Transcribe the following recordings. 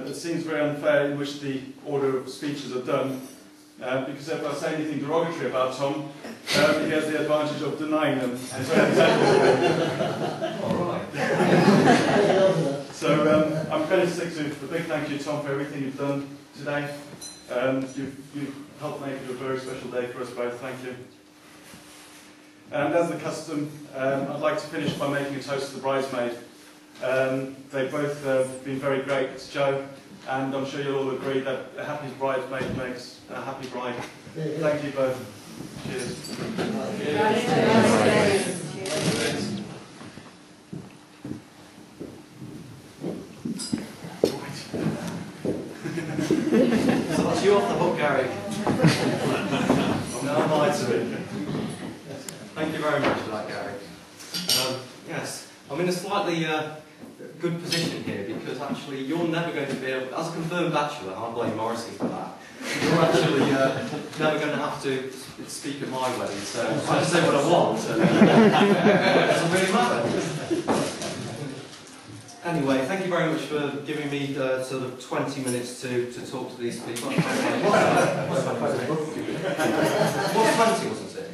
It seems very unfair in which the order of speeches are done, because if I say anything derogatory about Tom, he has the advantage of denying them. So I'm going to stick to a big thank you, Tom, for everything you've done today. You've helped make it a very special day for us both. Thank you. And as the custom, I'd like to finish by making a toast to the bridesmaid. They've both been very great. It's Joe, and I'm sure you'll all agree that a happy bridesmaid makes a happy bride. Thank you both. Cheers. So that's you off the hook, Garrick. Now I'm lied to it. Thank you very much for that, Garrick. Yes, I'm in a slightly good position here because actually you're never going to be able, as a confirmed bachelor, I blame Morrissey for that, you're actually never going to have to speak at my wedding, so I just say what I want, and it doesn't really matter. Anyway, thank you very much for giving me sort of 20 minutes to talk to these people. What's 20, wasn't it?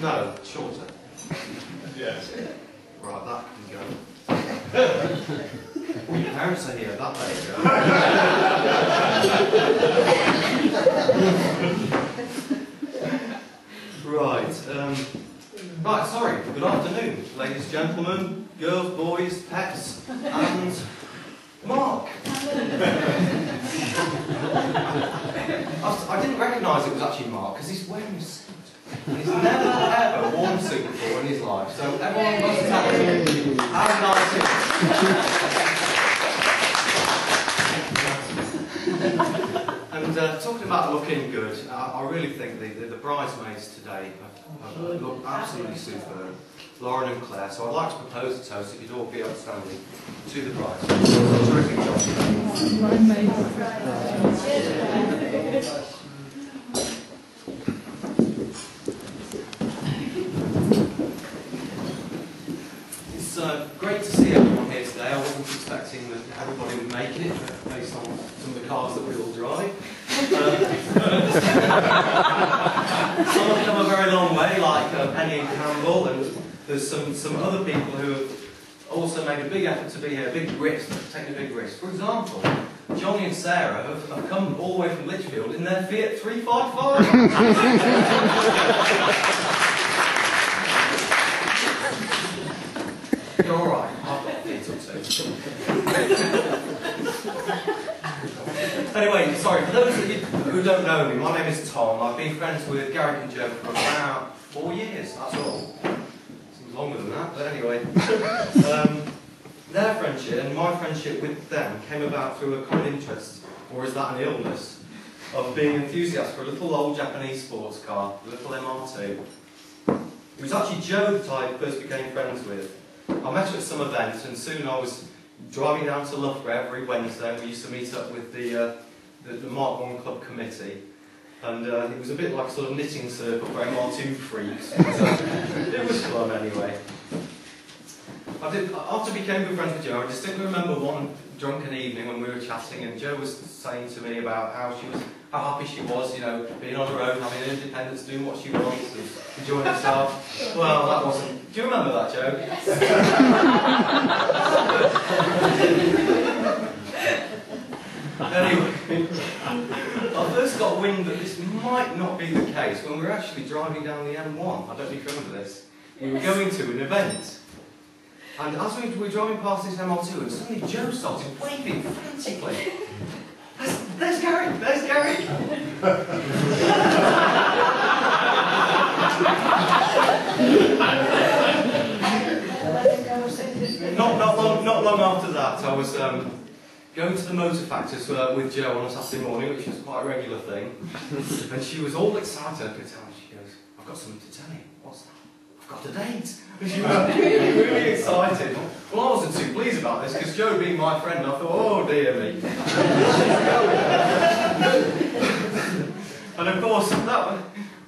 No, shorter. Yes. Right, that can go. Your parents are here, that way go. Right, right, sorry, good afternoon, ladies and gentlemen, girls, boys, pets, and Mark. I didn't recognise it was actually Mark, because he's wearing a suit. And he's never ever worn a suit before in his life, so everyone must tell him how nice it is. And talking about looking good, I really think the bridesmaids today have looked absolutely superb, Lauren and Claire, so I'd like to propose a toast, if you'd all be outstanding, to the bridesmaids. Terrific job. It's great to see everyone here today. I wasn't expecting that everybody would make it, based on some of the cars that we all drive. Some have come a very long way, like Penny and Campbell, and there's some other people who have also made a big effort to be here, a big risk, taking a big risk. For example, Johnny and Sarah have come all the way from Lichfield in their Fiat 355. You're alright, I've got feet or two. Anyway, sorry, for those of you who don't know me, my name is Tom. I've been friends with Garrick and Joe for about 4 years, that's all. Seems longer than that, but anyway. Their friendship and my friendship with them came about through a common interest, or is that an illness, of being enthusiasts for a little old Japanese sports car, the little MR2. It was actually Joe that I first became friends with. I met her at some event, and soon I was driving down to Loughborough every Wednesday, and we used to meet up with the Mark 1 Club committee. And it was a bit like a sort of knitting circle for MR2 freaks. It was fun anyway. After I became good friends with Joe, I distinctly remember one drunken evening when we were chatting, and Joe was saying to me about how happy she was, you know, being on her own, having independence, doing what she wants, and enjoying herself. Well, that wasn't. Do you remember that, Joe? Yes. Anyway, I first got wind that this might not be the case when we were actually driving down the M1. I don't know if you remember this. We were going to an event. And as we were driving past this MR2, and suddenly Joe started waving frantically. There's Garrick! There's Garrick! Not long after that, I was going to the motor factors with Joe on a Saturday morning, which was quite a regular thing. And she was all excited. She goes, "I've got something to tell you." "What's that?" "I've got a date." And she was really excited. Well, I wasn't too pleased about this, because Joe being my friend, I thought, oh dear me. And of course, I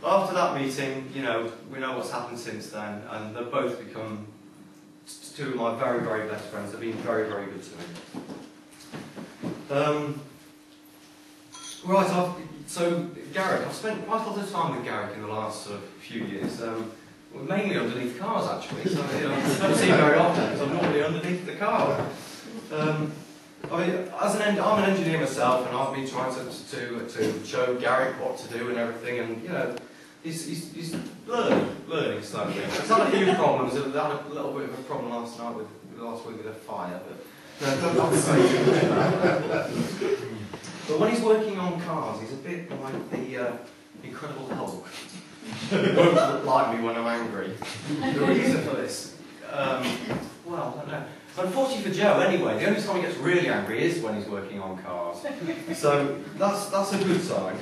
after that meeting, you know, we know what's happened since then, and they've both become two of my very, very best friends. They've been very, very good to me. Right, so Garrick, I've spent quite a lot of time with Garrick in the last sort of few years. Mainly underneath cars, actually. So you know, I don't see him very often because I'm normally underneath the car. I mean, I'm an engineer myself, and I've been trying to show Garrick what to do and everything, and you know, he's learning slowly. He's had a few problems. He had a little bit of a problem last week with a fire, but no, don't say too much about that. But when he's working on cars, he's a bit like the Incredible Hulk. He won't look like me when I'm angry. The reason for this, well, I don't know. Unfortunately for Joe, anyway, the only time he gets really angry is when he's working on cars. So that's a good sign.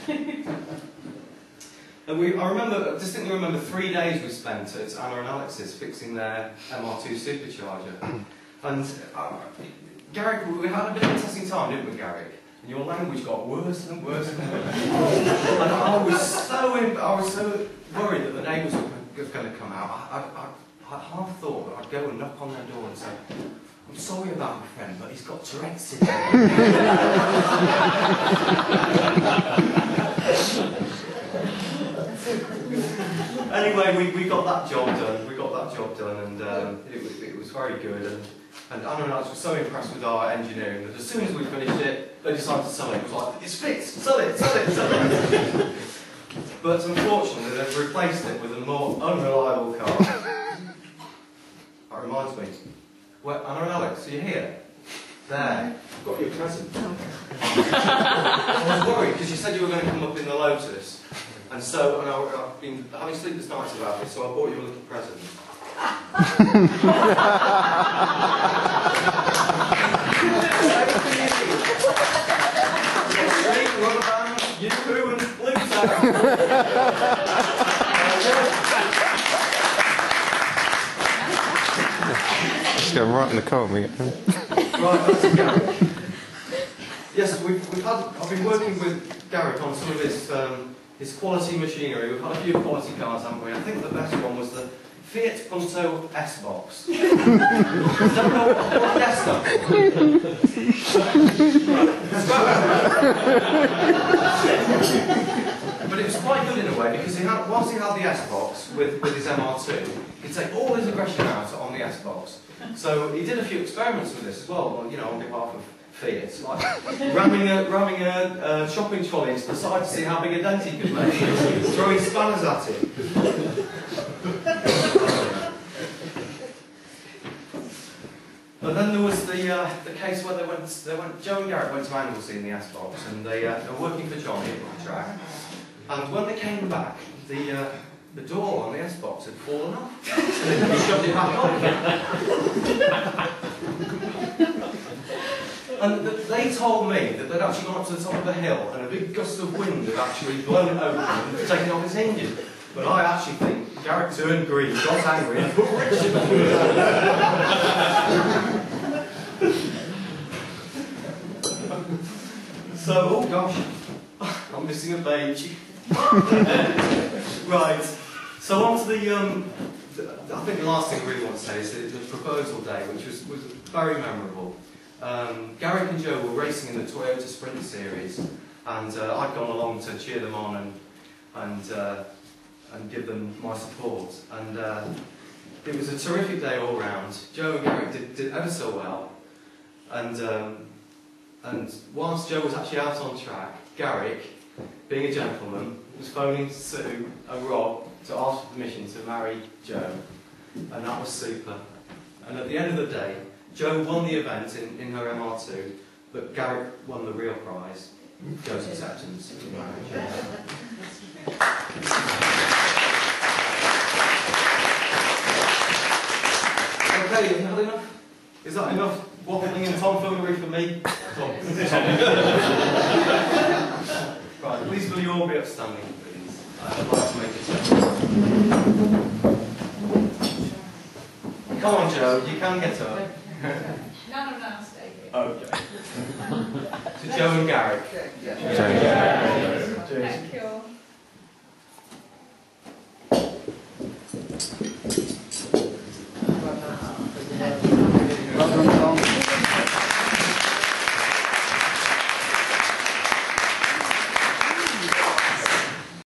And I distinctly remember 3 days we spent at Anna and Alex's fixing their MR2 supercharger. And Garrick, we had a bit of an interesting time, didn't we, Garrick? And your language got worse and worse and worse. And I was so worried that the neighbours were going to come out. I half thought that I'd go and knock on their door and say, "I'm sorry about my friend, but he's got Tourette's syndrome." Anyway, we got that job done. And it was very good. And Anna and I were so impressed with our engineering that as soon as we finished it, they decided to sell it. It was like, "It's fixed, sell it, sell it, sell it." But unfortunately, they've replaced it with a more unreliable car. That reminds me. Well, Anna and Alex, are you here? There. I've got you a present. I was worried because you said you were going to come up in the Lotus. And so, I've been having sleepless nights about it, so I bought you a little present. Rubber band, U-Poo and Pluto. Just go right in the car and we get home. Right, that's Garrick. Yes, I've been working with Garrick on some of his quality machinery. We've had a few quality cars, haven't we? I think the best one was the Fiat Punto S-Box. I don't know what S stands for. But it was quite good in a way, because whilst he had the S-Box with his MR2, he could take all his aggression out on the S-Box. So he did a few experiments with this as well, you know, on behalf of Fiat, like ramming a shopping trolley into the side to see how big a dent he could make, throwing spanners at it. But then there was the case where Joe and Garrick went to Anglesey in the S-Box, and they were working for Johnny at the track. And when they came back, the door on the S-Box had fallen off. And he shoved it back on again. And they told me that they'd actually gone up to the top of a hill, and a big gust of wind had actually blown it open and taken off its hinges. But I actually think Garrick turned green, got angry, and put Richard on So, oh gosh, I'm missing a page. Right, so on to I think the last thing I really want to say is the proposal day, which was very memorable. Garrick and Joe were racing in the Toyota Sprint Series, and I'd gone along to cheer them on and give them my support. And it was a terrific day all round. Joe and Garrick did ever so well. And whilst Joe was actually out on track, Garrick, being a gentleman, was phoning Sue and Rob to ask for permission to marry Joe. And that was super. And at the end of the day, Joe won the event in her MR2, but Garrick won the real prize, Joe's acceptance in marriage. Okay, have you had enough? Is that enough waffling and tomfoolery for me? Right, please will you all be upstanding, please? I'd like to make a statement. Come on, Joe, you can get up. No, stay here. Okay. To Joe and Garrick. Yeah.